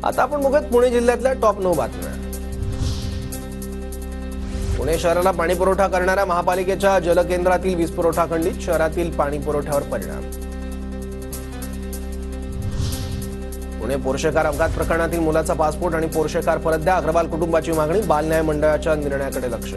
आता आपण बघूयात पुणे जिल्ह्यातल्या टॉप 9 बातम्या। पुणे शहराला पाणी पुरवठा करणाऱ्या महापालिकेच्या जलकेंद्रातील वीज पुरवठा खंडित, शहरातील पाणी पुरवठ्यावर परिणाम। पुणे पोर्शेकार अपघात प्रकरणातील मुलाचा पासपोर्ट आणि पोर्शेकार परत द्या, अग्रवाल कुटुंबाची मागणी, बाल न्याय मंडळाच्या निर्णयाकडे लक्ष।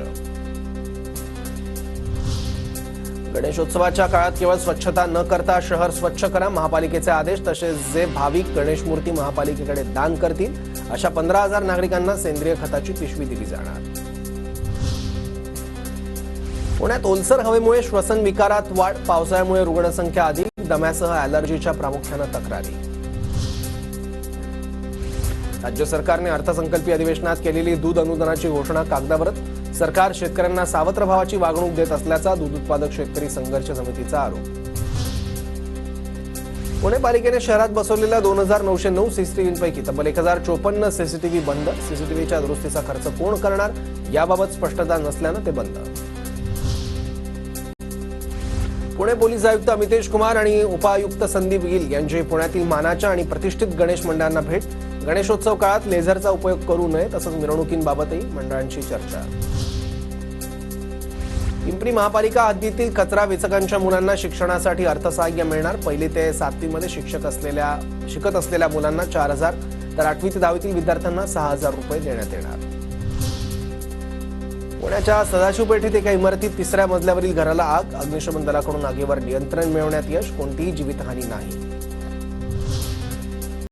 गणेशोत्सवाच्या काळात केवळ स्वच्छता न करता शहर स्वच्छ करा, महापालिकेचे आदेश। तसेच जे भाविक गणेश मूर्ती महापालिकेकडे दान करतील अशा 15,000 नागरिकांना सेंद्रिय खताची पिशवी दिली जाणार। पुण्यात ओलसर हवेमुळे श्वसन विकारात वाढ, पावसाळ्यामुळे रुग्णसंख्या अधिक, दम्यासह ॲलर्जीच्या प्रामुख्याने तक्रारी। राज्य सरकारने अर्थसंकल्पीय अधिवेशनात केलेली दूध अनुदानाची घोषणा कागदावरच, सरकार शेतकऱ्यांना सावत्र भावाची वागणूक देत असल्याचा दूध उत्पादक शेतकरी संघर्ष समितीचा आरोप। पुणे पालिकेने शहरात बसवलेल्या 2,909 सीसीटीव्हींपैकी तब्बल 1,054 सीसीटीव्ही बंद, सीसीटीव्हीच्या दुरुस्तीचा खर्च कोण करणार याबाबत स्पष्टता नसल्याने ते बंद। पुणे पोलीस आयुक्त अमितेश कुमार आणि उपायुक्त संदीप गिल यांची पुण्यातील मानाच्या आणि प्रतिष्ठित गणेश मंडळांना भेट, गणेशोत्सव काळात लेझरचा उपयोग करू नये तसंच मिरवणुकींबाबतही मंडळांची चर्चा। पिंपरी महापालिका हद्दीतील कचरा वेचकांच्या मुलांना शिक्षणासाठी अर्थसहाय्य मिळणार, 1ली ते 7वी मध्ये शिकत असलेल्या मुलांना 4,000 तर 8वी ते 10वीतील विद्यार्थ्यांना 6,000 रुपये देण्यात येणार। पुण्याच्या सदाशिव पेठेत एका इमारतीत 3ऱ्या मजल्यावरील घराला आग, अग्निशमन दलाकडून आगीवर नियंत्रण मिळवण्यात यश, कोणतीही जीवितहानी नाही।